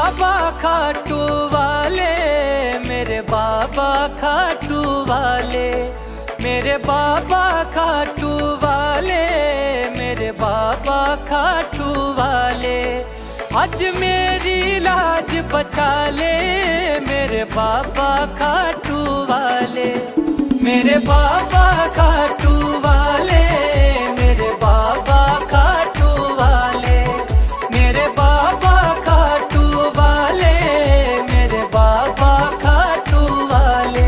बाबा खाटू वाले, मेरे बाबा खाटू वाले, मेरे बाबा खाटू वाले, मेरे बाबा खाटू वाले, आज मेरी लाज बचा ले, मेरे बाबा खाटू वाले, मेरे बाबा खाटू वाले, मेरे बाबा खाटू वाले, मेरे बाबा खाटू वाले, मेरे बाबा खाटू वाले।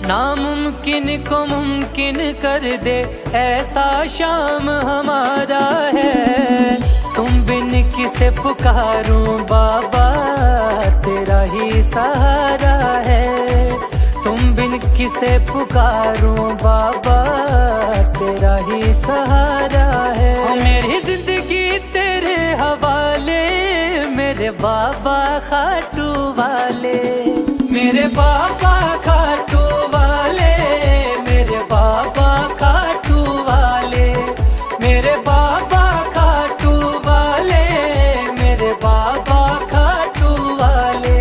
नामुमकिन को मुमकिन कर दे, ऐसा शाम हमारा है। तुम बिन किसे पुकारूं बाबा, तेरा ही सहारा है। तुम बिन किसे पुकारूं बाबा, तेरा ही सहारा है। मेरी जिंदगी तेरे हवाले, मेरे बाबा खाटू वाले, मेरे बाबा खाटू वाले, मेरे बाबा खाटू वाले, मेरे बाबा खाटू वाले, मेरे बाबा खाटू वाले।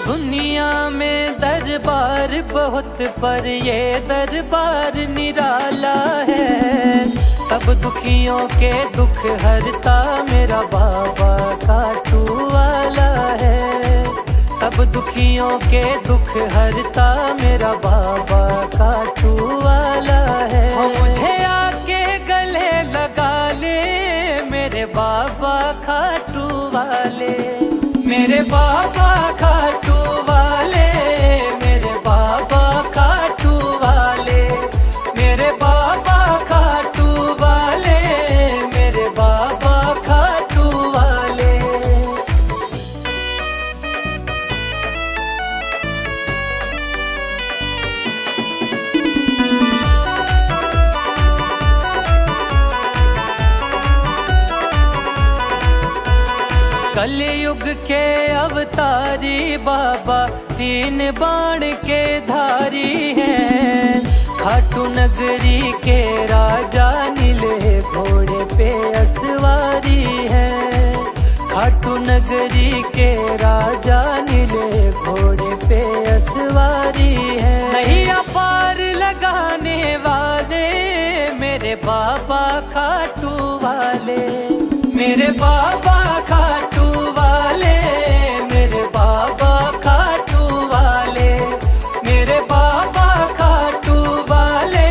दुनिया में दरबार बहुत, पर ये दरबार निराला है। सब दुखियों के दुख हरता मेरा बाबा खाटू वाला है। सब दुखियों के दुख हरता मेरा बाबा खाटू वाला है। मुझे आके गले लगा ले, मेरे बाबा खाटू वाले, मेरे बाबा खाटू वाले, मेरे बाबा खाटू वाले, मेरे बाबा खाटू वाले, मेरे बाबा खाटू वाले। कलयुग के अवतारी बाबा, तीन बाण के धारी हैं। खाटू नगरी के राजा, नीले घोड़े पे असवारी है। खाटू नगरी के राजा, नीले घोड़े पे असवारी है। नैया पार लगाने वाले, मेरे बाबा खाटू वाले, मेरे बाबा खाटू वाले, मेरे बाबा खाटू वाले, मेरे बाबा खाटू वाले,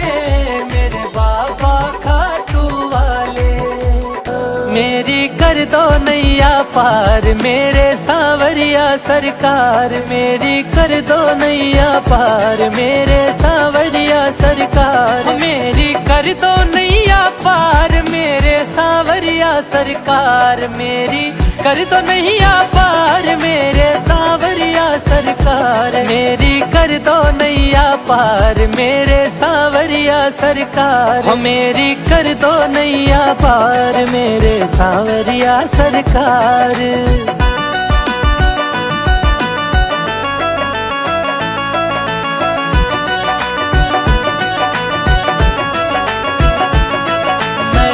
मेरे बाबा खाटू वाले। मेरी कर दो नैया पार, मेरे सांवरिया सरकार, मेरी कर दो नैया पार, मेरे सांवरिया सरकार, मेरी कर दो नैया पार, मेरे सांवरिया सरकार, मेरी कर दो नैया पार, मेरे सांवरिया सरकार, मेरी कर दो नैया पार, मेरे सांवरिया सरकार, हो मेरी कर दो नैया पार, मेरे सांवरिया सरकार।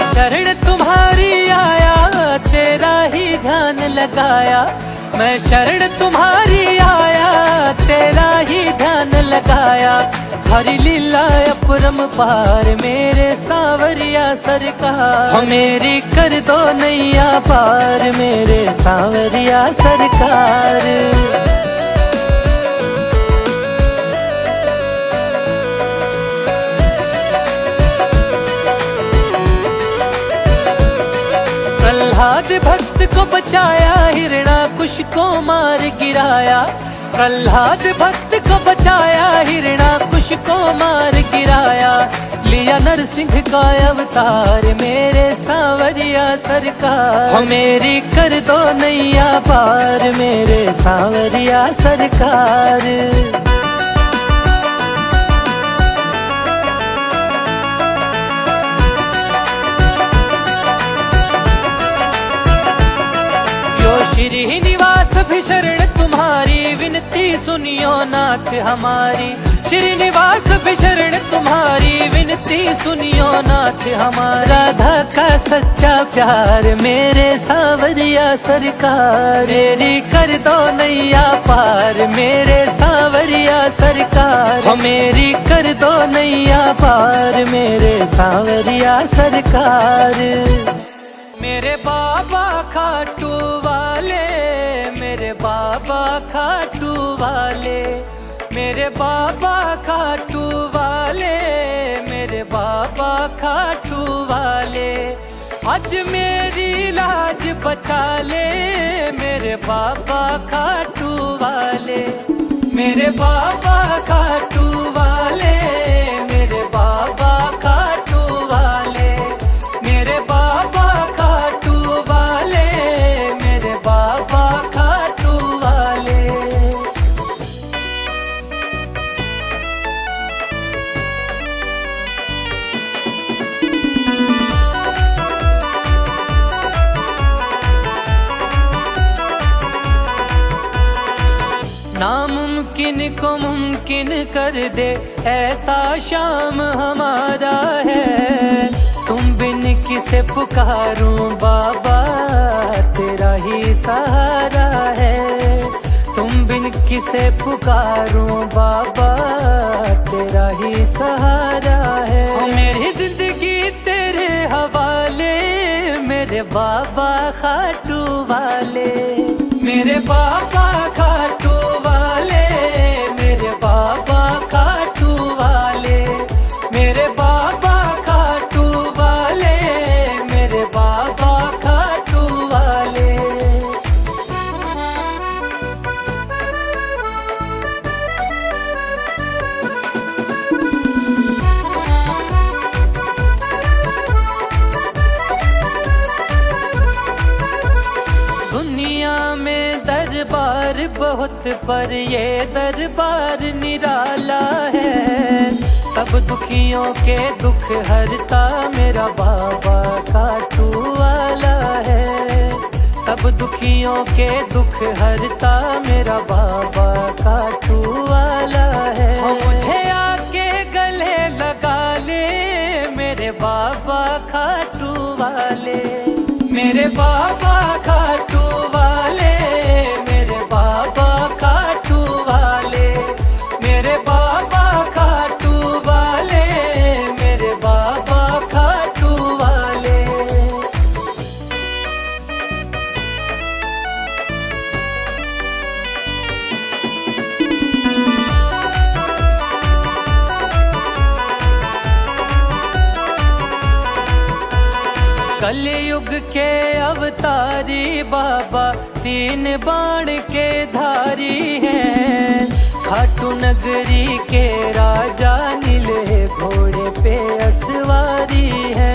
शरण तुम्हारी आया, तेरा ही ध्यान लगाया। मैं शरण तुम्हारी आया, तेरा ही ध्यान लगाया। हरि लीला अपरम पार, मेरे सांवरिया सरकार, हो मेरी कर दो नैया पार, मेरे सांवरिया सरकार। प्रहलाद भक्त को बचाया, हिरणाकुश को मार गिराया। प्रहलाद भक्त को बचाया, हिरणाकुश को मार गिराया। लिया नरसिंह का अवतार, मेरे सांवरिया सरकार, हो मेरी कर दो नैया पार, मेरे सांवरिया सरकार। श्रीनिवास भी शरण तुम्हारी विनती सुनियो नाथ हमारी। श्रीनिवास भी शरण तुम्हारी विनती सुनियो नाथ हमारा। राधा का सच्चा प्यार मेरे सांवरिया सरकार। मेरी कर दो नैया पार मेरे सांवरिया सरकार। हो मेरी कर दो नैया पार मेरे सांवरिया सरकार। मेरे बाबा खाटू वाले, मेरे बाबा खाटू वाले, मेरे बाबा खाटू वाले, मेरे बाबा खाटू वाले। आज मेरी लाज बचा ले मेरे बाबा खाटू वाले। मेरे बाबा खाटू वाले, मेरे बाबा खाटू वाले, मेरे बाबा खाटू वाले, मेरे बाबा खाटू वाले। नामुमकिन को मुमकिन कर दे ऐसा शाम हमारा है। तुम बिन किसे पुकारूं बाबा तेरा ही सहारा है। तुम बिन किसे पुकारूं बाबा तेरा ही सहारा है। मेरी जिंदगी तेरे हवाले मेरे बाबा खाटू वाले। मेरे बाबा खाटू वाले, मेरे बाबा खाटू वाले, मेरे बाबा खाटू वाले, मेरे बाबा खाटू वाले। दुनिया में दरबार बहुत पर ये दरबार निराला है। सब दुखियों के दुख हरता मेरा बाबा खाटू वाला है। सब दुखियों के दुख हरता मेरा बाबा खाटू वाला है। मुझे आके गले लगा ले मेरे बाबा खाटू वाले। मेरे बाबा खाटू वाले, मेरे बाबा खाटू वाले, मेरे बाबा खाटू वाले, मेरे बाबा खाटू वाले। कलयुग के अवतारी बाबा तीन बाण के धारी हैं। खाटू नगरी के राजा नीले घोड़े पे असवारी है।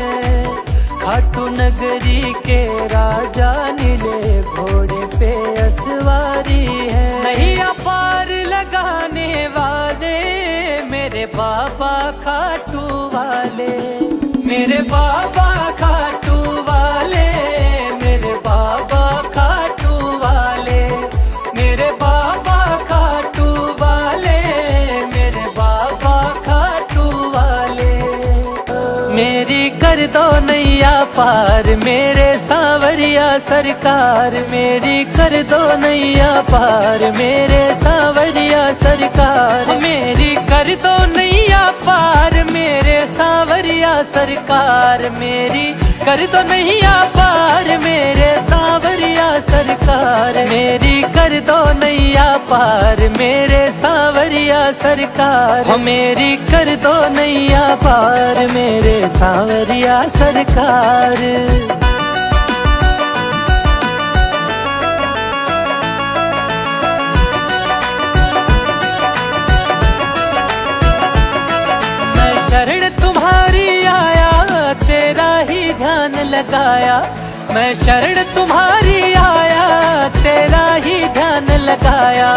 खाटू नगरी के राजा नीले घोड़े पे असवारी है। नैया पार लगाने वाले मेरे बाबा खाटू वाले। मेरे बाबा खाटू वाले, मेरे बाबा खाटू वाले, मेरे बाबा खाटू वाले, मेरे बाबा खाटू वाले। मेरी कर दो नैया पार मेरे सांवरिया सरकार। मेरी कर दो नैया पार मेरे सांवरिया सरकार। मेरी कर दो नैया पार मेरे सांवरिया सरकार। मेरी कर दो नैया पार मेरे सांवरिया सरकार। मेरी कर दो नैया पार मेरे सांवरिया सरकार। हो मेरी कर दो नैया पार मेरे सांवरिया सरकार। शरण तुम्हारी आया तेरा ही ध्यान लगाया। मैं शरण तुम्हारी आया तेरा ही ध्यान लगाया।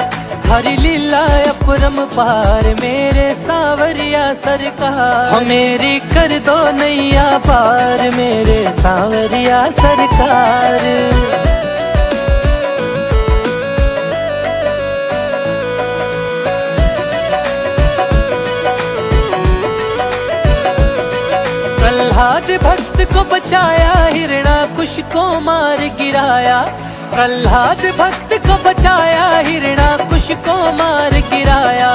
हरी लीला अपरम पार मेरे सावरिया सरकार, हो मेरी कर दो नैया पार मेरे सावरिया सरकार। प्रहलाद भक्त को बचाया, हिरणाकुश को मार गिराया। प्रहलाद भक्त को बचाया, हिरणाकुश को मार गिराया।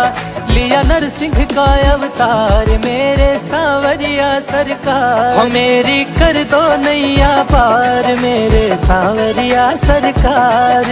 लिया नरसिंह का अवतार मेरे सावरिया सरकार, हो मेरी कर दो नैया पार मेरे सावरिया सरकार।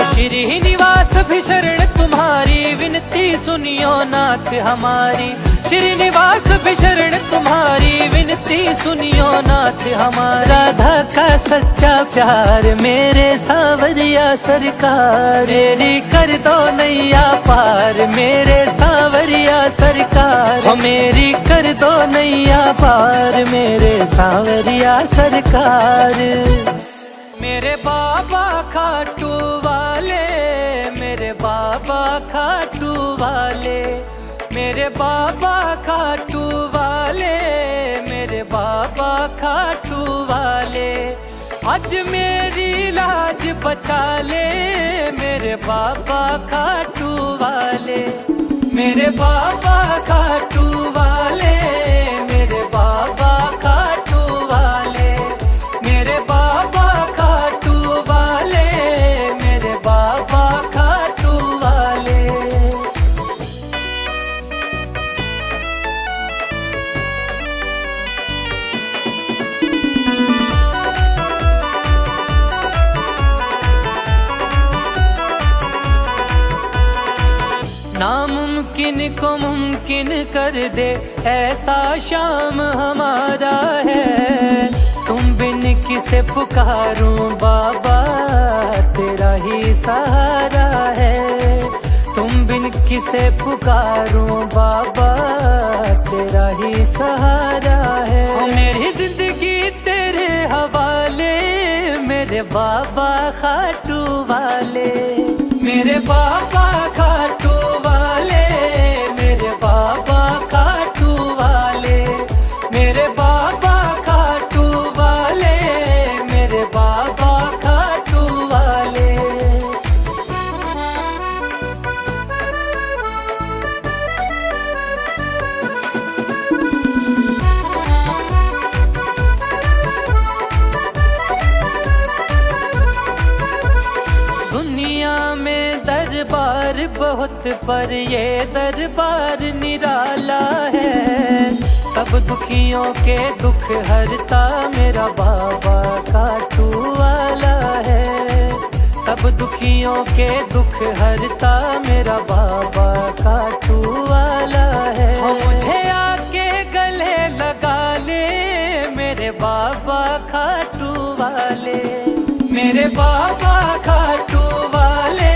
श्रीनिवास भी शरण तुम्हारी, विनती सुनियो नाथ हमारी। श्रीनिवास भी शरण तुम्हारी, विनती सुनियो नाथ हमारा। राधा का सच्चा प्यार मेरे सावरिया सरकार, मेरी कर दो नैया पार मेरे सावरिया सरकार, हो मेरी कर दो नैया पार मेरे सावरिया सरकार। मेरे बाबा खाटू वाले, मेरे बाबा खाटू वाले, मेरे बाबा खाटू वाले, मेरे बाबा खाटू वाले। आज मेरी लाज बचा ले मेरे बाबा खाटू वाले, मेरे बाबा खाटू वाले, मेरे बाबा खाटू वाले, मेरे बाबा खाटू वाले, मेरे बाबा खाटू वाले। नामुमकिन को मुमकिन कर दे ऐसा शाम हमारा है। तुम बिन किसे पुकारूं बाबा तेरा ही सहारा है। तुम बिन किसे पुकारूं बाबा तेरा ही सहारा है। मेरी जिंदगी तेरे हवाले मेरे बाबा खाटू वाले, मेरे बाबा खाटू वाले, मेरे बाबा खाटू वाले, मेरे बाबा खाटू वाले, मेरे बाबा खाटू वाले। दुनिया में दरबार बहुत पर ये दरबार निराला है। सब दुखियों के दुख हरता मेरा बाबा खाटू वाला है। सब दुखियों के दुख हरता मेरा बाबा खाटू वाला है। मुझे आके गले लगा ले मेरे बाबा खाटू वाले, मेरे बाबा खाटू वाले,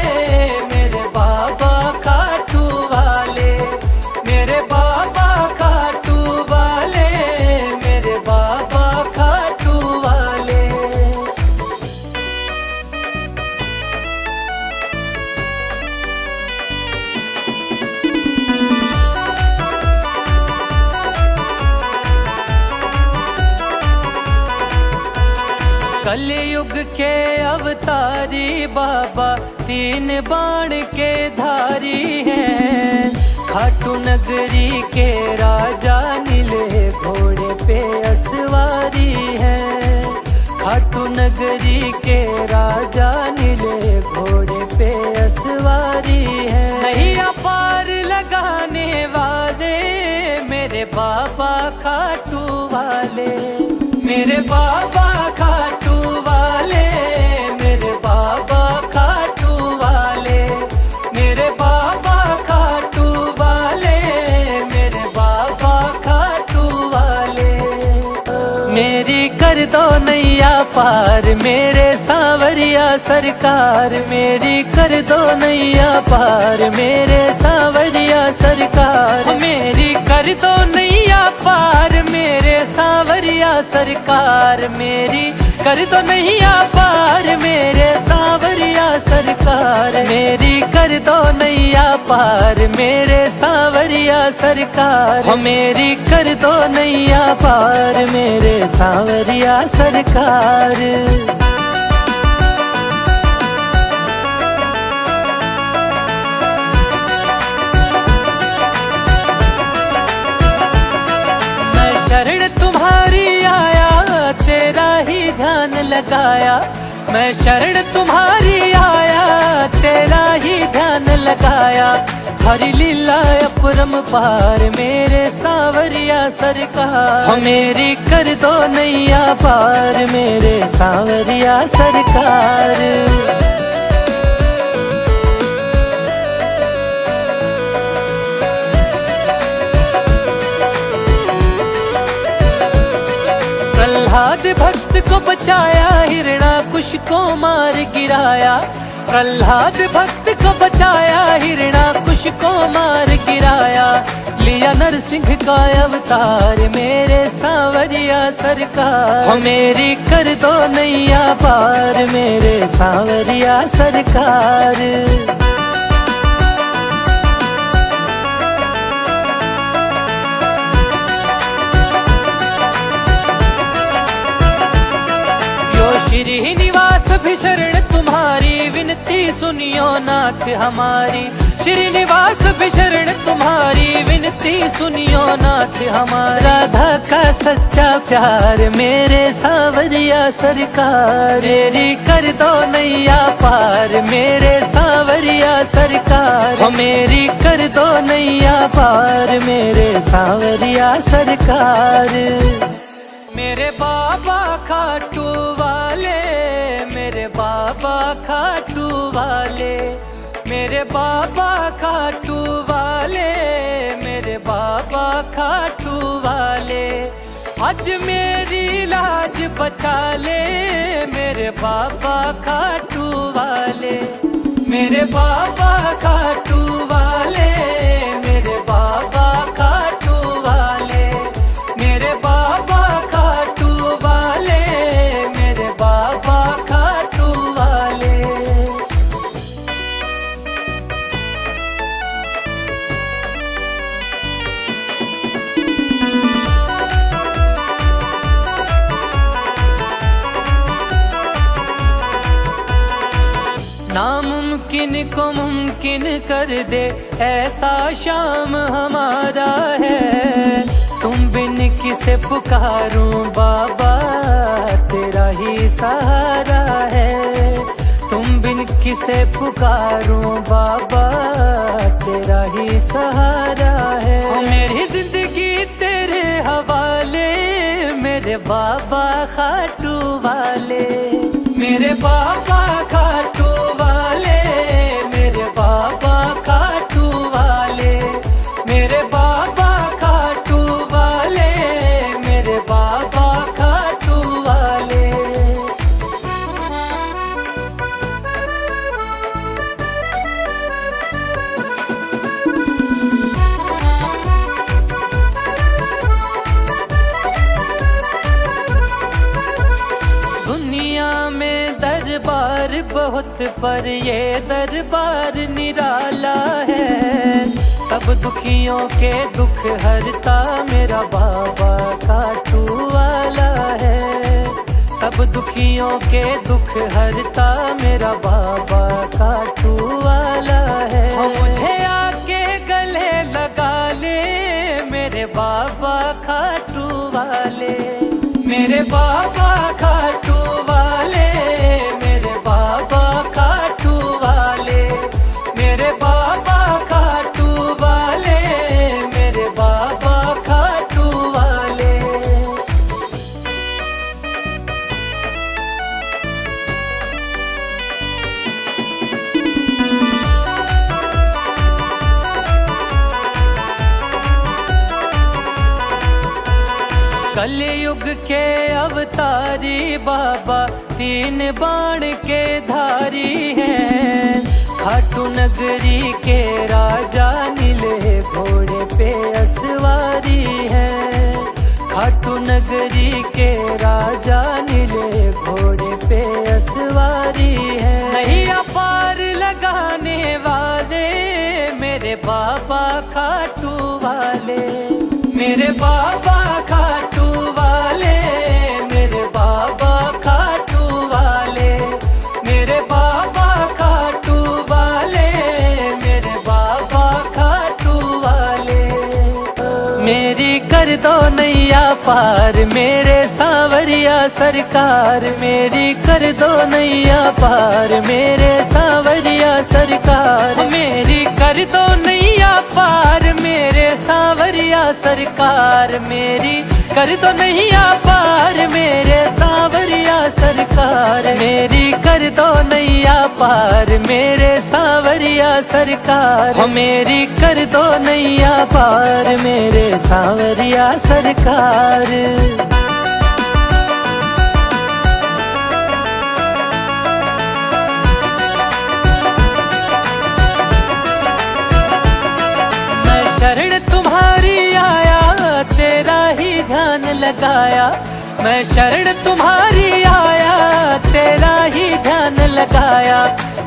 मेरे बाबा खाटू वाले, मेरे बाबा खाटू वाले, मेरे बाबा खाटू वाले। कलयुग के अवतारी बाबा तीन बाण के धारी हैं। खाटू नगरी के राजा नीले घोड़े पे असवारी हैं। खाटू नगरी के राजा नीले घोड़े पे असवारी हैं। नैया पार लगाने वाले मेरे बाबा खाटू वाले, मेरे बाबा खाटू वाले, मेरे बाबा खाटू वाले, मेरे बाबा खाटू वाले, मेरे बाबा खाटू वाले। मेरी कर दो नैया पार मेरे सांवरिया सरकार, मेरी कर दो नैया पार मेरे सांवरिया सरकार, मेरी कर दो नैया पार मेरे सांवरिया सरकार, मेरी कर दो नैया पार मेरे सांवरिया सरकार, मेरी कर दो नैया पार मेरे सांवरिया सरकार, हो मेरी कर दो नैया पार मेरे सांवरिया सरकार। मैं शरण तुम्हारी आया तेरा ही ध्यान लगाया, मैं शरण तुम्हारी आया तेरा ही ध्यान लगाया, हरि लीला अपरम पार मेरे सांवरिया सरकार, हो मेरी कर दो नैया पार मेरे सांवरिया सरकार। प्रहलाद भक्त को बचाया, हिरणाकुश को मार गिराया, प्रहलाद भक्त को बचाया, हिरणाकुश को मार गिराया, लिया नरसिंह का अवतार मेरे सांवरिया सरकार, हो मेरी कर दो नैया पार मेरे सांवरिया सरकार। श्रीनिवास भी शरण तुम्हारी विनती सुनियो नाथ हमारी, श्रीनिवास भी शरण तुम्हारी विनती सुनियो नाथ हमारा, राधा का सच्चा प्यार मेरे सांवरिया सरकार, मेरी कर दो नैया पार मेरे सांवरिया सरकार, हो मेरी कर दो नैया पार मेरे सांवरिया सरकार। मेरे बाबा खाटू वाले, मेरे बाबा खाटू वाले, मेरे बाबा खाटू वाले, मेरे बाबा खाटू वाले, आज मेरी लाज बचा ले मेरे बाबा खाटू वाले, मेरे बाबा खाटू वाले, मेरे बाबा खाटू वाले, मेरे बाबा खाटू वाले, मेरे बाबा खाटू वाले। नामुमकिन को मुमकिन कर दे ऐसा शाम हमारा है, तुम बिन किसे पुकारूं बाबा तेरा ही सहारा है, तुम बिन किसे पुकारूं बाबा तेरा ही सहारा है, मेरी जिंदगी तेरे हवाले मेरे बाबा खाटू वाले, मेरे बाबा खाटू वाले, मेरे बाबा खाटू वाले, मेरे बाबा खाटू वाले, मेरे बाबा खाटू वाले। दुनिया में दरबार बहुत पर ये दरबार निराला है, सब दुखियों के दुख हरता मेरा बाबा खाटू वाला है, सब दुखियों के दुख हरता मेरा बाबा खाटू वाला है, मुझे आके गले लगा ले मेरे बाबा खाटू वाले, मेरे बाबा खाटू वाले, मेरे बाबा खाटू वाले, मेरे बाबा खाटू वाले, मेरे बाबा खाटू वाले। कलयुग के अवतारी बाबा तीन बाण के धारी हैं। खाटू नगरी के राजा नीले घोड़े पे असवारी हैं। खाटू नगरी के राजा नीले घोड़े पे असवारी हैं। नैया पार लगाने वाले मेरे बाबा खाटू वाले, मेरे बाबा खाटू वाले, मेरे बाबा खाटू वाले, मेरे बाबा खाटू वाले, मेरे बाबा खाटू वाले। मेरी कर दो नैया पार मेरे सांवरिया सरकार, मेरी कर दो नैया पार मेरे सांवरिया सरकार, मेरी कर दो नैया पार मेरे सांवरिया सरकार, मेरी कर दो नैया पार मेरे सांवरिया सरकार, मेरी कर दो नैया पार मेरे सांवरिया सरकार, हो मेरी कर दो नैया पार मेरे सांवरिया सरकार। शरण तुम्हारी आया तेरा ही ध्यान लगाया, मैं शरण तुम्हारी आया तेरा ही ध्यान लगाया।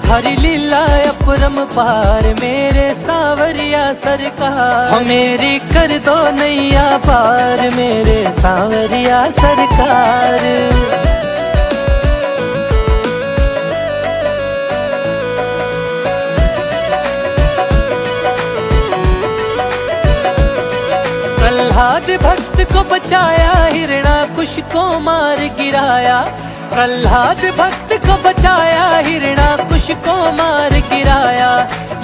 हरि लीला अपरम पार मेरे सांवरिया सरकार, हो मेरी कर दो नैया पार मेरे सांवरिया सरकार। प्रहलाद भक्त को बचाया, हिरणाकुश को मार गिराया। प्रहलाद भक्त को बचाया, हिरणाकुश को मार गिराया।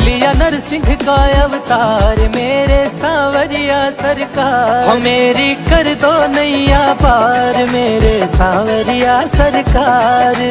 लिया नरसिंह का अवतार मेरे सांवरिया सरकार, हो मेरी कर दो नैया पार मेरे सांवरिया सरकार।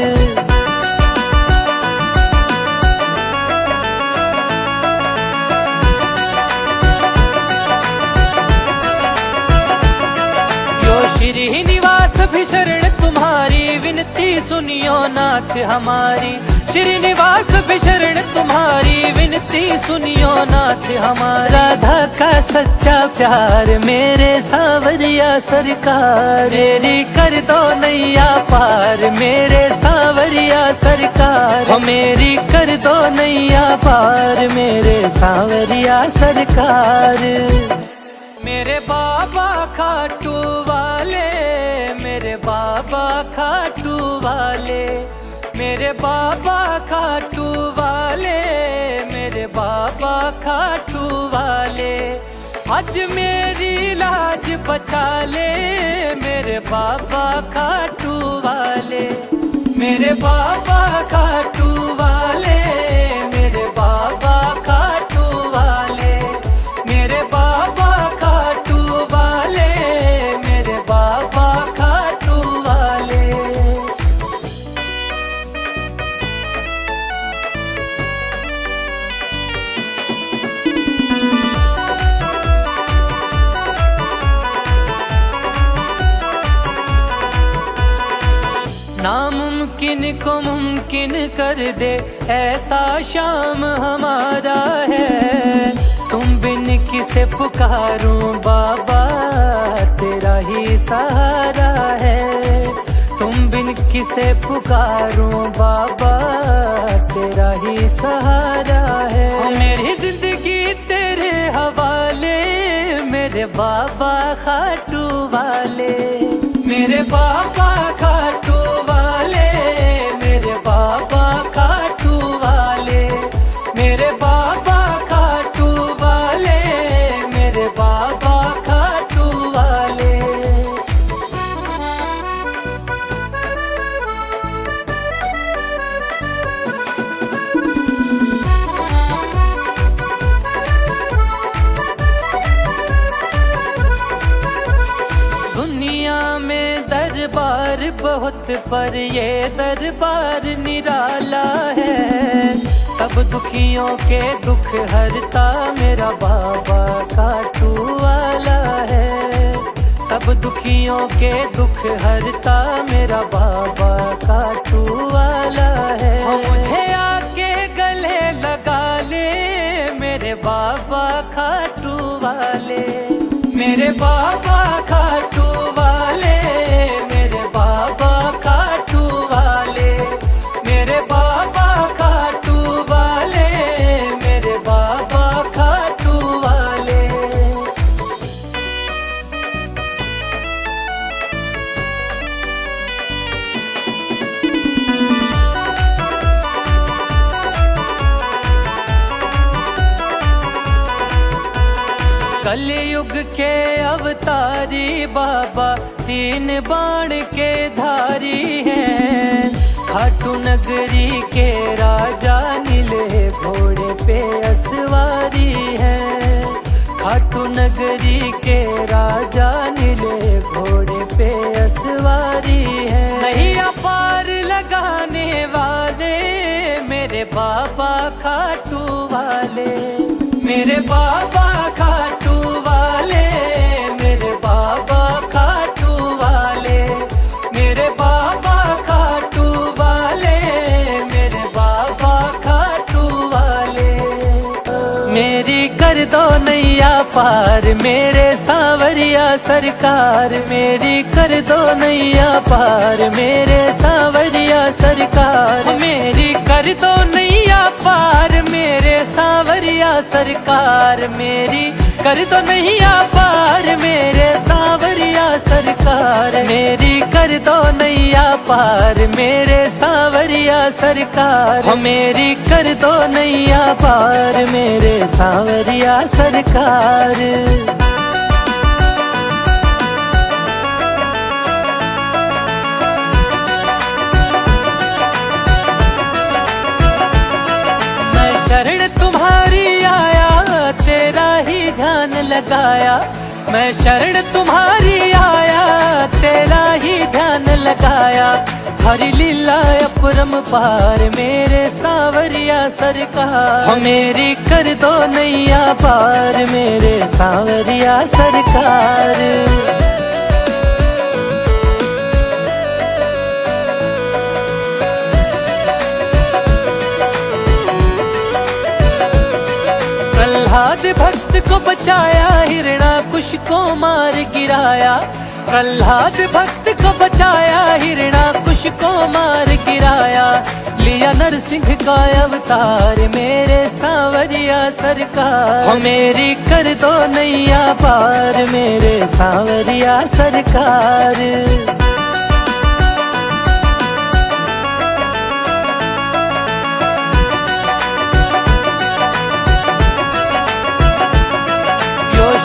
श्रीनिवास भी शरण तुम्हारी विनती सुनियो नाथ हमारी, श्रीनिवास भी शरण तुम्हारी विनती सुनियो नाथ हमारा। राधा का सच्चा प्यार मेरे सांवरिया सरकार, मेरी कर दो नैया पार मेरे सांवरिया सरकार, हो मेरी कर दो नैया पार मेरे सांवरिया सरकार। मेरे बाबा खाटू वाले, मेरे बाबा खाटू वाले, मेरे बाबा खाटू वाले, मेरे बाबा खाटू वाले। आज मेरी लाज बचा ले मेरे बाबा खाटू वाले, मेरे बाबा खाटू वाले, मेरे बाबा खाटू वाले, मेरे बाबा खाटू वाले, मेरे बाबा खाटू वाले। नामुमकिन को मुमकिन कर दे ऐसा शाम हमारा है। तुम बिन किसे पुकारूं बाबा तेरा ही सहारा है। तुम बिन किसे पुकारूं बाबा तेरा ही सहारा है। मेरी जिंदगी तेरे हवाले मेरे बाबा खाटू वाले, मेरे बाबा खाटू वाले, मेरे बाबा खाटू वाले, मेरे बाबा खाटू वाले, मेरे बाबा खाटू वाले। दुनिया में दरबार बहुत पर ये दरबार निराला है। सब दुखियों के दुख हरता मेरा बाबा खाटू वाला है। सब सब दुखियों के दुख हरता मेरा बाबा खाटू वाला है। मुझे आके गले लगा ले मेरे बाबा खाटू वाले, मेरे बाबा खाटू वाले, मेरे बाबा खाटू वाले, मेरे बाबा खाटू वाले, मेरे बाबा खाटू वाले। कलयुग के अवतारी बाबा तीन बाण के धारी हैं। खाटू नगरी के राजा नीले घोड़े पे असवारी हैं। खाटू नगरी के राजा नीले घोड़े पे असवारी हैं। नैया पार लगाने वाले मेरे बाबा खाटू वाले, मेरे बाबा खाटू वाले, मेरे बाबा खाटू वाले, मेरे बाबा खाटू वाले, मेरे बाबा खाटू वाले। मेरी कर दो नैया पार मेरे सांवरिया सरकार, मेरी कर दो नैया पार मेरे सांवरिया सरकार, मेरी कर दो नैया पार मेरे सांवरिया सरकार, मेरी कर दो नैया पार मेरे सांवरिया सरकार, मेरी कर दो नैया पार मेरे सांवरिया सरकार, हो मेरी कर दो नैया पार मेरे सांवरिया सरकार। शरण तुम्हारी आया तेरा ही ध्यान लगाया, मैं शरण तुम्हारी आया तेरा ही ध्यान लगाया। हरि लीला अपरम पार मेरे सांवरिया सरकार, हो मेरी कर दो नैया पार मेरे सांवरिया सरकार। प्रहलाद भक्त को बचाया, हिरणाकुश को मार गिराया। प्रहलाद भक्त को बचाया, हिरणाकुश को मार गिराया। लिया नरसिंह का अवतार मेरे सांवरिया सरकार, हो मेरी कर दो नैया पार मेरे सांवरिया सरकार।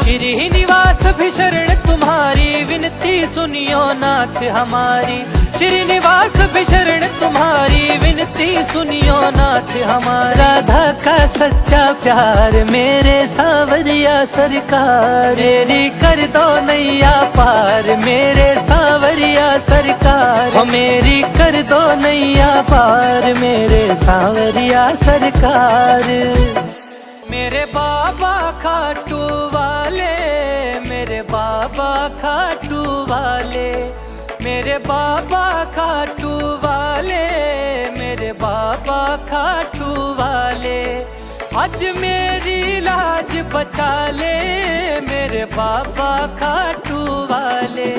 श्रीनिवास भी शरण तुम्हारी विनती सुनियो नाथ हमारी, श्रीनिवास भी शरण तुम्हारी विनती सुनियो नाथ हमारा। राधा का सच्चा प्यार मेरे सांवरिया सरकार, मेरी कर दो नैया पार मेरे सांवरिया सरकार, हो मेरी कर दो नैया पार मेरे सांवरिया सरकार। मेरे बाबा खाटू वाले, मेरे बाबा खाटू वाले, मेरे बाबा खाटू वाले, मेरे बाबा खाटू वाले। आज मेरी लाज बचा ले मेरे बाबा खाटू वाले,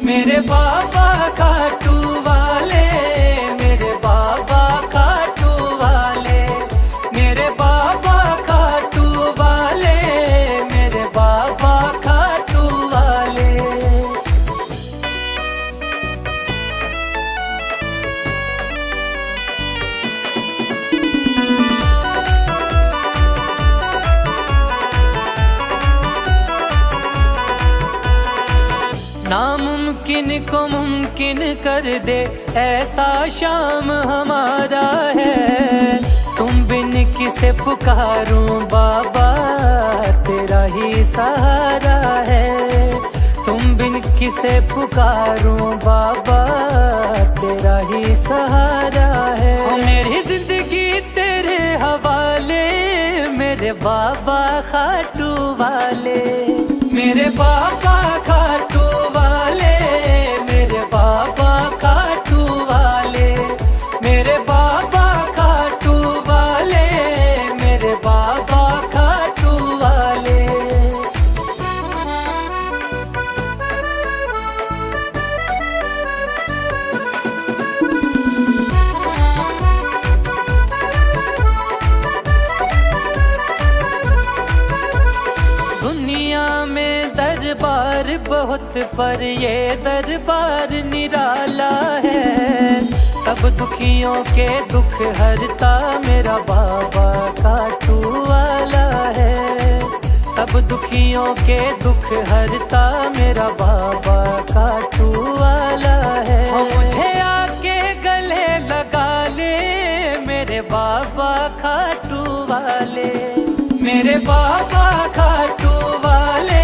मेरे बाबा खाटू वाले, मेरे बाबा खाटू वाले, मेरे बाबा खाटू वाले, मेरे बाबा खाटू वाले। नामुमकिन को मुमकिन कर दे ऐसा शाम हमारा है। तुम बिन किसे पुकारूं बाबा तेरा ही सहारा है। तुम बिन किसे पुकारूं बाबा तेरा ही सहारा है। मेरी जिंदगी तेरे हवाले मेरे बाबा खाटू वाले, मेरे बाबा खाटू वाले। दुनिया में दरबार बहुत, पर ये दरबार निराला है। सब दुखियों के दुख हरता मेरा बाबा खाटू वाला है। सब दुखियों के दुख हरता मेरा बाबा खाटू वाला है। मुझे आके गले लगा ले मेरे बाबा खाटू वाले, मेरे बाबा खाटू वाले,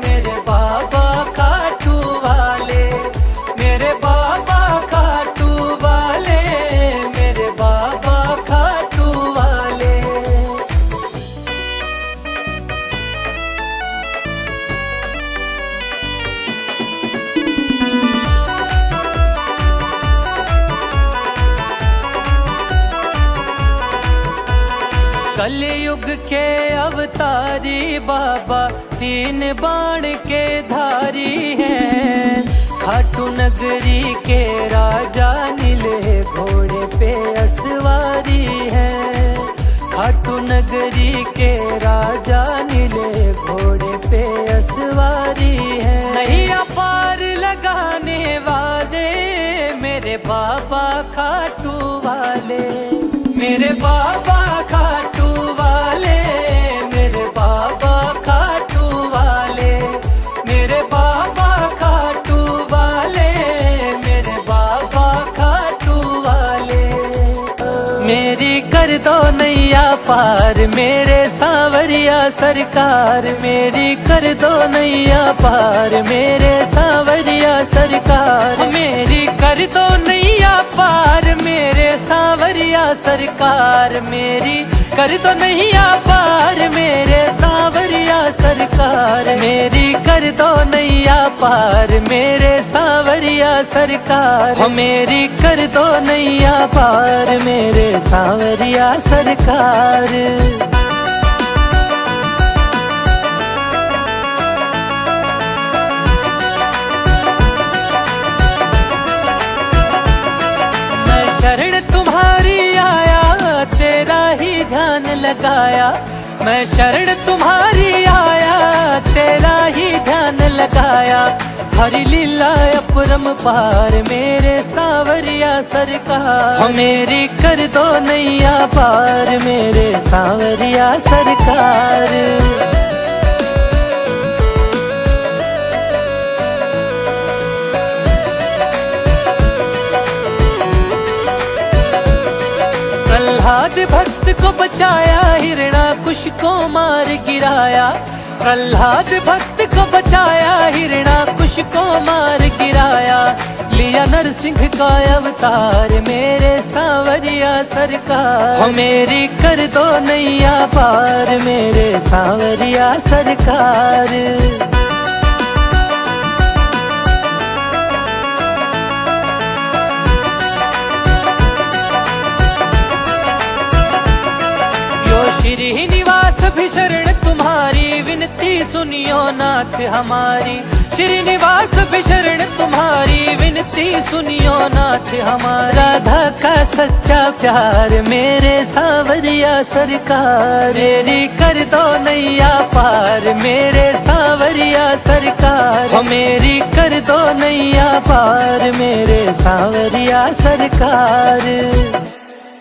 मेरे बाबा खाटू वाले, मेरे बाबा खाटू वाले, मेरे बाबा खाटू वाले। कलयुग के अवतारी बाबा तीन बाण के धारी हैं। खाटू नगरी के राजा नीले घोड़े पे असवारी है। खाटू नगरी के राजा नीले घोड़े पे असवारी है। नैया पार लगाने वाले मेरे बाबा खाटू वाले, मेरे बाबा खाटू वाले, मेरे बाबा खाटू वाले, मेरे बाबा खाटू वाले, मेरे बाबा खाटू वाले। मेरी कर दो नैया पार मेरे सांवरिया सरकार, मेरी कर दो नैया पार मेरे सांवरिया सरकार, मेरी कर दो नैया पार मेरे सांवरिया सरकार, मेरी कर दो नैया पार मेरे सांवरिया सरकार, मेरी कर दो नैया पार मेरे सांवरिया सरकार, हो मेरी कर दो नैया पार मेरे सांवरिया सरकार। शरण तुम्हारी आया तेरा ही ध्यान लगाया, मैं शरण तुम्हारी आया तेरा ही ध्यान लगाया। हरि लीला अपरम पार मेरे सांवरिया सरकार, हो मेरी कर दो नैया पार मेरे सांवरिया सरकार। प्रहलाद भक्त को बचाया, हिरणाकुश को मार गिराया। प्रहलाद भक्त को बचाया, हिरणाकुश को मार गिराया। लिया नरसिंह का अवतार मेरे सांवरिया सरकार, हो मेरी कर दो नैया पार मेरे सांवरिया सरकार। श्रीनिवास भी शरण तुम्हारी विनती सुनियो नाथ हमारी, श्रीनिवास भी शरण तुम्हारी विनती सुनियो नाथ हमारा। राधा का सच्चा प्यार मेरे सांवरिया सरकार, मेरी कर दो नैया पार मेरे सांवरिया सरकार, हो मेरी कर दो नैया पार मेरे सांवरिया सरकार।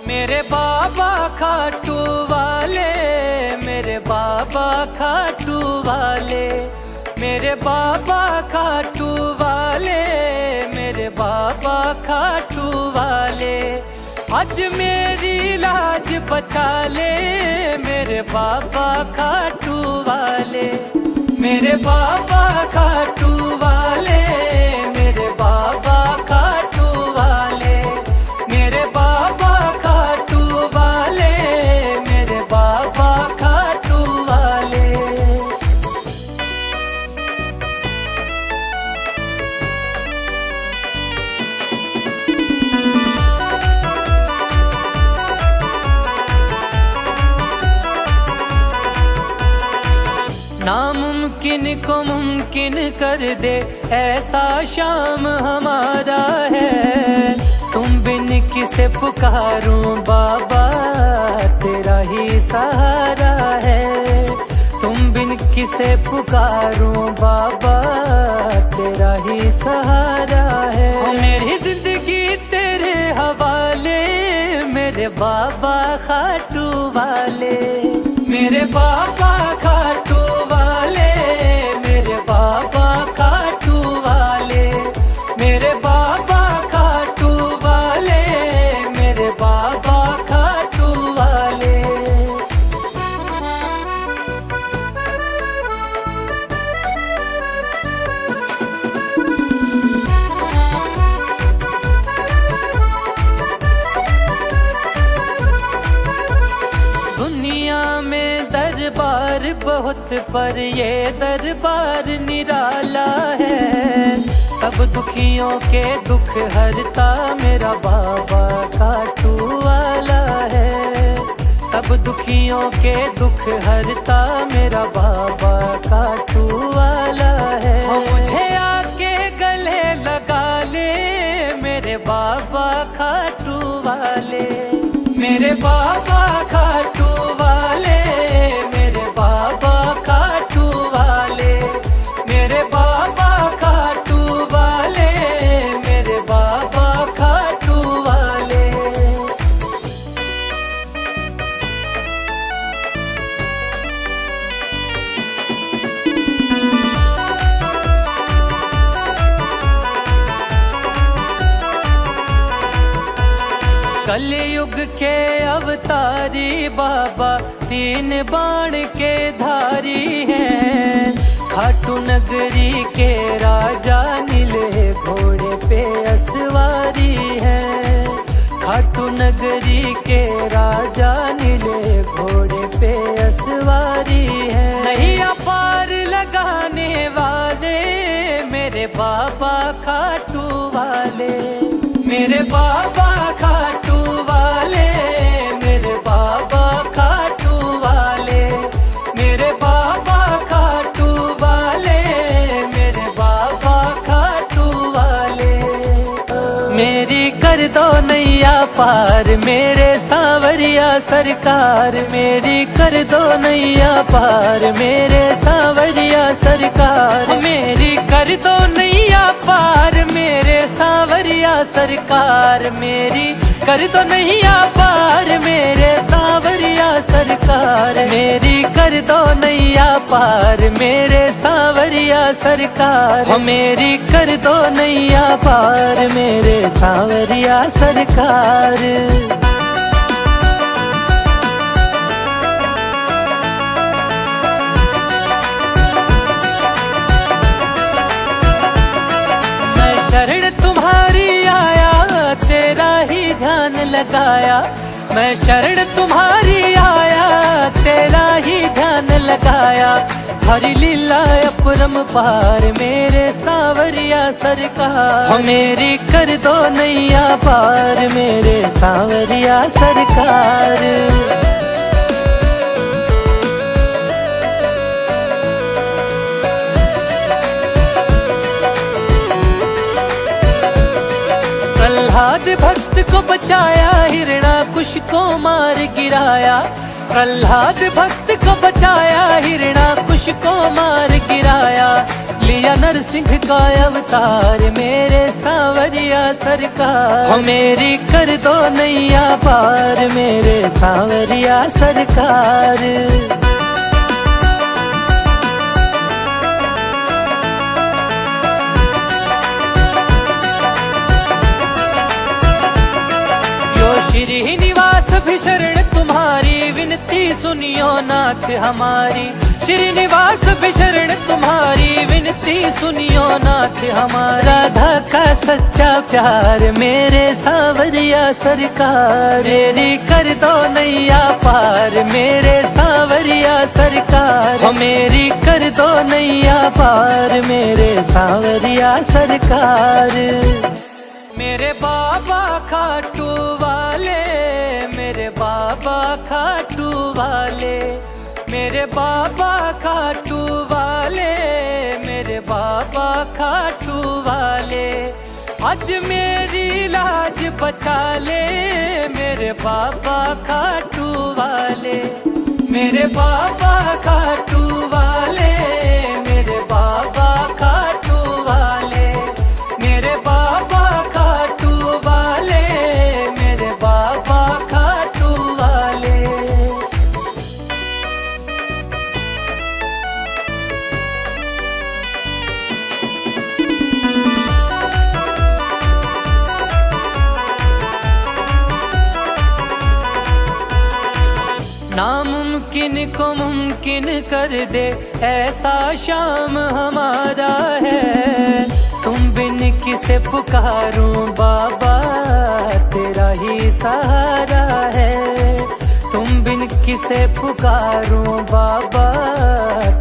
मेरे बाबा खाटू वाले, मेरे बाबा खाटू वाले, मेरे बाबा खाटू वाले, मेरे बाबा खाटू वाले। आज मेरी लाज बचा ले मेरे बाबा खाटू वाले, मेरे बाबा खाटू वाले, मेरे बाबा खाटू वाले, मेरे बाबा खाटू वाले, मेरे बाबा खाटू वाले। नामुमकिन को मुमकिन कर दे ऐसा शाम हमारा है। तुम बिन किसे पुकारूं बाबा तेरा ही सहारा है। तुम बिन किसे पुकारूं बाबा, तेरा ही सहारा है। मेरी जिंदगी तेरे हवाले, मेरे बाबा खाटू वाले, मेरे बाबा खाटू वाले, मेरे बाबा खाटू वाले, मेरे बाबा खाटू वाले, मेरे बाबा खाटू वाले। दुनिया में दरबार बहुत, पर ये दरबार निराला है। सब दुखियों के दुख हरता मेरा बाबा खाटू वाला है। सब दुखियों के दुख हरता मेरा बाबा खाटू वाला है। मुझे आके गले लगा ले मेरे बाबा खाटू वाले, मेरे बाबा खाटू वाले, मेरे बाबा खाटू वाले, मेरे बाबा खाटू वाले, मेरे बाबा खाटू वाले। कलयुग के अवतारी बाबा, तीन बाण के धारी हैं। खाटू नगरी के राजा, नीले घोड़े पे असवारी है। खाटू नगरी के राजा, नीले घोड़े पे असवारी है। नैया पार लगाने वाले मेरे बाबा खाटू वाले, मेरे बाबा खाटू वाले, मेरे बाबा खाटू वाले, मेरे बाबा खाटू वाले, मेरे बाबा खाटू वाले। मेरी कर दो नैया पार मेरे सांवरिया सरकार, मेरी कर दो नैया पार मेरे सांवरिया सरकार, मेरी कर दो नैया पार मेरे सांवरिया सरकार, मेरी कर दो नैया पार मेरे सांवरिया सरकार, मेरी कर दो नैया पार मेरे सांवरिया सरकार, मेरी कर दो नैया पार मेरे सांवरिया सरकार। शरण तुम्हारी आया, तेरा ही ध्यान लगाया। मैं शरण तुम्हारी आया, तेरा ही ध्यान लगाया। हरि लीला अपरम पार मेरे सांवरिया सरकार, मेरी कर दो नैया पार मेरे सांवरिया सरकार। प्रहलाद भक्त को बचाया, हिरणाकुश को मार गिराया। प्रहलाद भक्त को बचाया, हिरणाकुश को मार गिराया। लिया नरसिंह का अवतार मेरे सांवरिया सरकार, मेरी कर दो नैया पार मेरे सांवरिया सरकार। श्रीनिवास भी शरण तुम्हारी, विनती सुनियो नाथ हमारी। श्रीनिवास भी शरण तुम्हारी, विनती सुनियो नाथ हमारा। राधा का सच्चा प्यार मेरे सांवरिया सरकार, मेरी कर दो नैया पार मेरे सांवरिया सरकार, मेरी कर दो नैया पार मेरे सांवरिया सरकार। मेरे बाबा खाटू वाले, मेरे बाबा खाटू वाले, मेरे बाबा खाटू वाले, मेरे बाबा खाटू वाले। आज मेरी लाज बचा ले मेरे बाबा खाटू वाले, मेरे बाबा खाटू वाले, मेरे बाबा खाटू वाले, मेरे बाबा खाटू वाले, मेरे बाबा खाटू वाले। नामुमकिन को मुमकिन कर दे, ऐसा शाम हमारा है। तुम बिन किसे पुकारूं बाबा, तेरा ही सहारा है। तुम बिन किसे पुकारूं बाबा,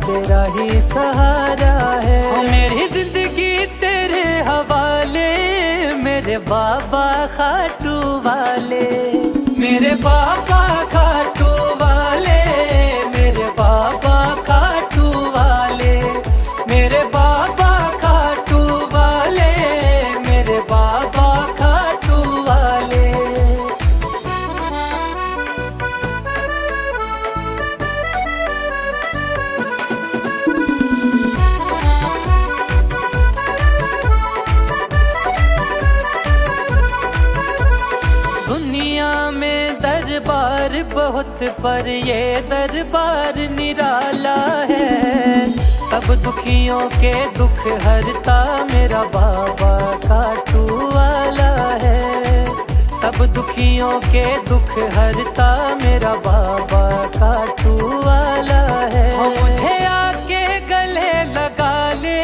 तेरा ही सहारा है। मेरी जिंदगी तेरे हवाले, मेरे बाबा खाटू वाले, मेरे बाबा खाटू वाले, मेरे बाबा खाटू वाले, मेरे बाबा खाटू वाले, मेरे बाबा खाटू वाले। दुनिया में दरबार बहुत, पर ये दरबार निराला है। सब दुखियों के दुख हरता मेरा बाबा खाटू वाला है। सब दुखियों के दुख हरता मेरा बाबा खाटू वाला है। मुझे आके गले लगा ले,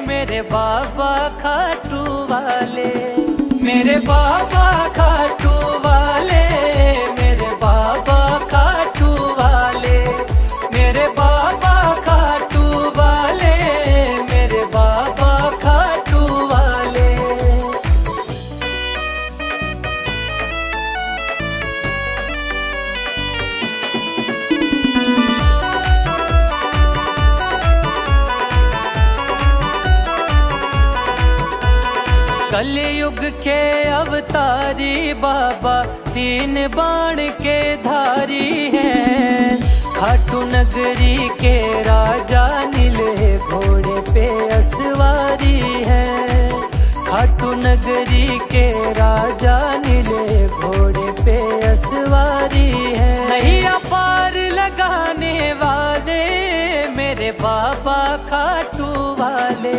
मेरे बाबा खाटू वाले, मेरे बाबा खाटू वाले, मेरे बाबा खाटू वाले, मेरे बाबा खाटू वाले, मेरे बाबा खाटू वाले। कलयुग के अवतारी बाबा, तीन बाण के धारी हैं। खाटू नगरी के राजा, नीले घोड़े पे असवारी है। खाटू नगरी के राजा, नीले घोड़े पे असवारी है। नैया पार लगाने वाले, मेरे बाबा खाटू वाले,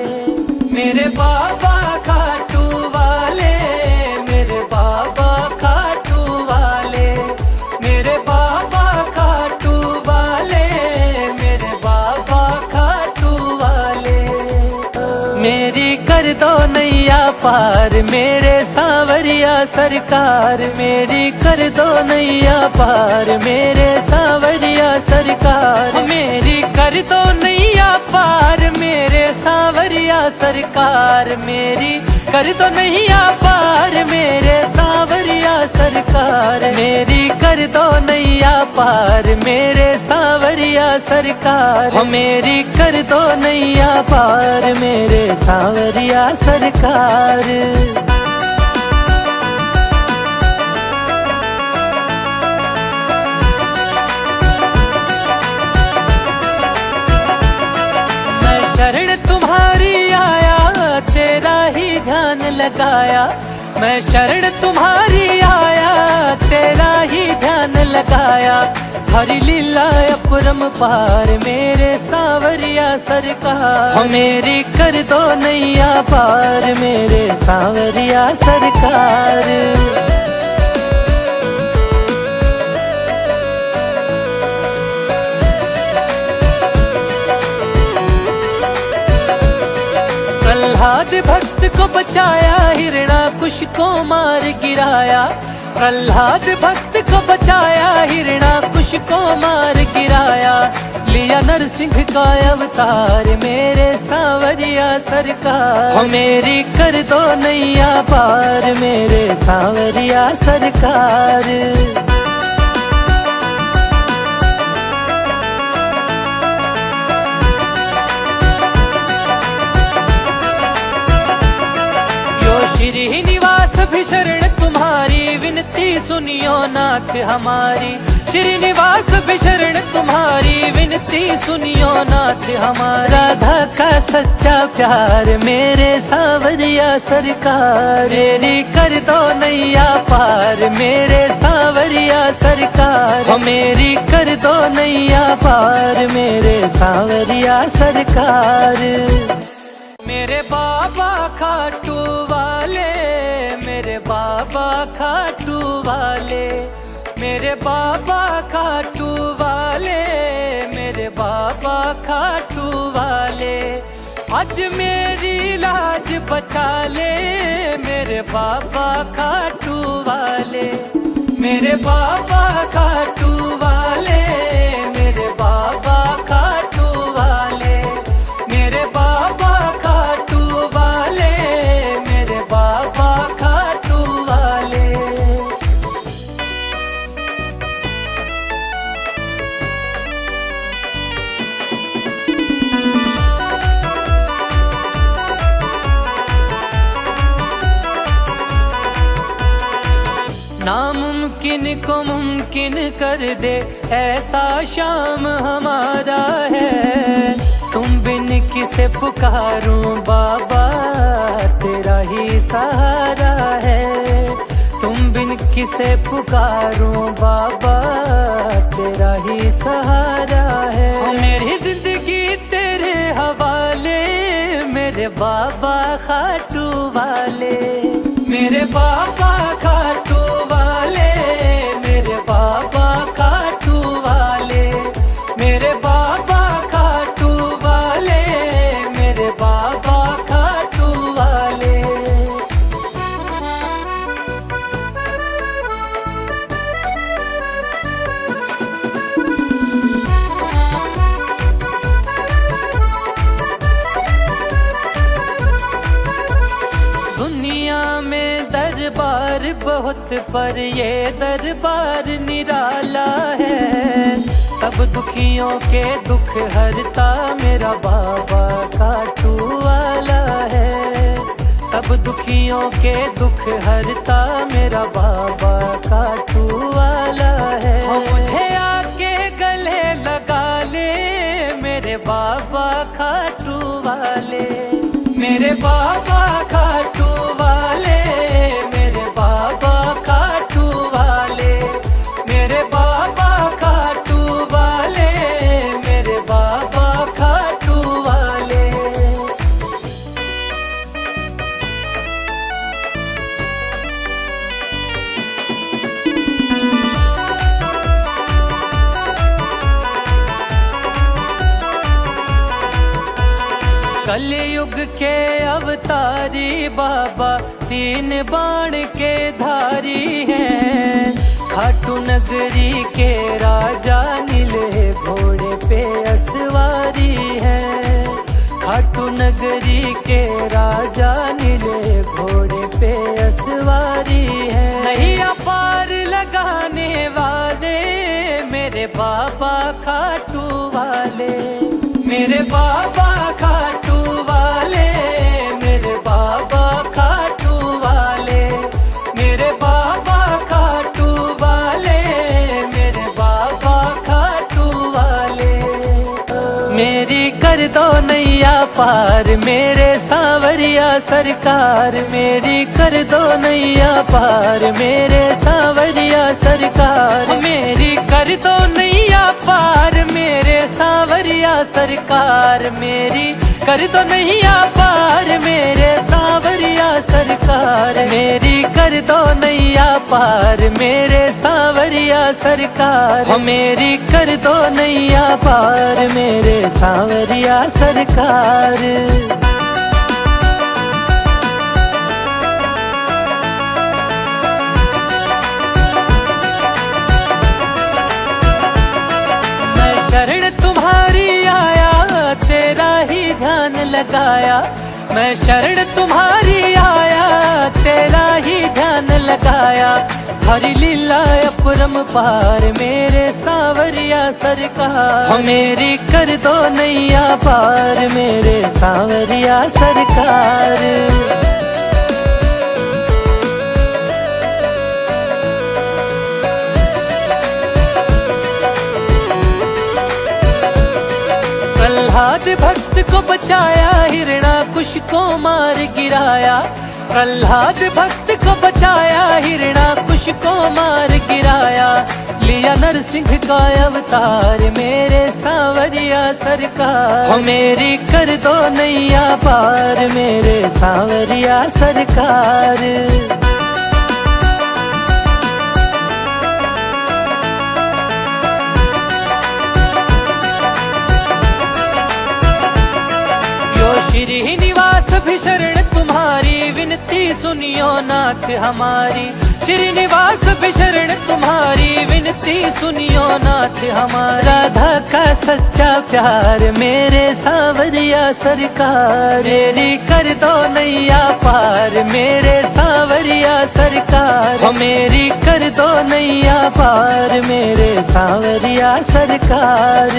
मेरे बाबा खाटू वाले, मेरे बाबा खाटू वाले, मेरे बाबा खाटू वाले, मेरे बाबा खाटू वाले। मेरी कर दो नैया पार, मेरे सांवरिया सरकार, मेरी कर दो नैया पार, मेरे सांवरिया सरकार, मेरी कर दो नैया पार, मेरे सांवरिया सरकार, मेरी कर दो नैया पार, मेरे सांवरिया सरकार, मेरी कर दो नैया पार, मेरे सांवरिया सरकार, मेरी कर दो नैया पार, मेरे सांवरिया सरकार। शरण तुम्हारी आया, तेरा ही ध्यान लगाया। मैं शरण तुम्हारी आया, तेरा ही ध्यान लगाया। हरि लीला अपरम पार, मेरे सांवरिया सरकार, मेरी कर दो नैया पार, मेरे सांवरिया सरकार। प्रहलाद भक्त को बचाया, हिरणाकुश को मार गिराया। प्रहलाद भक्त को बचाया, हिरणाकुश को मार गिराया। लिया नरसिंह का अवतार, मेरे सांवरिया सरकार, मेरी कर दो नैया पार, मेरे सांवरिया सरकार। श्री निवास भी शरण तुम्हारी, विनती सुनियो नाथ हमारी। श्रीनिवास भी शरण तुम्हारी, विनती सुनियो नाथ हमारा। राधा का सच्चा प्यार मेरे सांवरिया सरकार, मेरी कर दो नैया पार मेरे सांवरिया सरकार। हो मेरी कर दो नैया पार मेरे सांवरिया सरकार। मेरे बाबा खाटू वाले, मेरे बाबा खाटू वाले, मेरे बाबा खाटू वाले, मेरे बाबा खाटू वाले। आज मेरी लाज बचा ले मेरे बाबा खाटू वाले, मेरे बाबा खाटू वाले, मेरे बाबा खाटू वाले, मेरे बाबा खाटू वाले, मेरे बाबा खाटू वाले। नामुमकिन को मुमकिन कर दे ऐसा शाम हमारा है। तुम बिन किसे पुकारूं बाबा तेरा ही सहारा है। तुम बिन किसे पुकारूं बाबा तेरा ही सहारा है। मेरी जिंदगी तेरे हवाले मेरे बाबा खाटू वाले, मेरे बाबा खाटू वाले, मेरे बाबा खाटू वाले, मेरे बाबा खाटू वाले, मेरे बाबा खाटू वाले। दुनिया में दरबार बहुत पर ये दरबार निराला है। सब दुखियों के दुख हरता मेरा बाबा खाटू वाला है। सब दुखियों के दुख हरता मेरा बाबा खाटू वाला है। मुझे आके गले लगा ले मेरे बाबा खाटू वाले, मेरे बाबा खाटू वाले, मेरे बाबा खाटू वाले, मेरे बाबा खाटू वाले, मेरे बाबा खाटू वाले। कलयुग के अवतारी बाबा तीन बाण के धारी हैं। खाटू नगरी के राजा नीले घोड़े पे असवारी है। खाटू नगरी के राजा नीले घोड़े पे असवारी है। नैया पार लगाने वाले मेरे बाबा खाटू वाले, मेरे बाबा खाटू वाले, मेरे बाबा खाटू वाले, मेरे बाबा खाटू वाले, मेरे बाबा खाटू वाले। मेरी कर दो नैया पार मेरे सांवरिया सरकार, मेरी कर दो नैया पार मेरे सांवरिया सरकार। मेरी कर दो नैया पार मेरे सांवरिया सरकार, मेरी कर दो नैया पार मेरे सांवरिया सरकार। मेरी कर दो नैया पार मेरे सांवरिया सरकार। हो मेरी कर दो नैया पार मेरे सांवरिया सरकार। शरण तुम्हारी आया तेरा ही ध्यान लगाया। मैं शरण तुम्हारी आया तेरा ही ध्यान लगाया। हरि लीला अपरम पार मेरे सांवरिया सरकार। हो मेरी कर दो नैया पार मेरे सांवरिया सरकार। बचाया, हिरणाकुश को मार गिराया। प्रहलाद भक्त को बचाया, हिरणाकुश को मार गिराया। लिया नरसिंह का अवतार मेरे सांवरिया सरकार। हो मेरी कर दो नैया पार मेरे सांवरिया सरकार। श्रीनिवास भी शरण तुम्हारी, विनती सुनियो नाथ हमारी। श्रीनिवास भी शरण तुम्हारी, विनती सुनियो नाथ हमारी। राधा का सच्चा प्यार मेरे सांवरिया सरकार। मेरी कर दो नैया पार मेरे सांवरिया सरकार। हो मेरी कर दो नैया पार मेरे सांवरिया सरकार।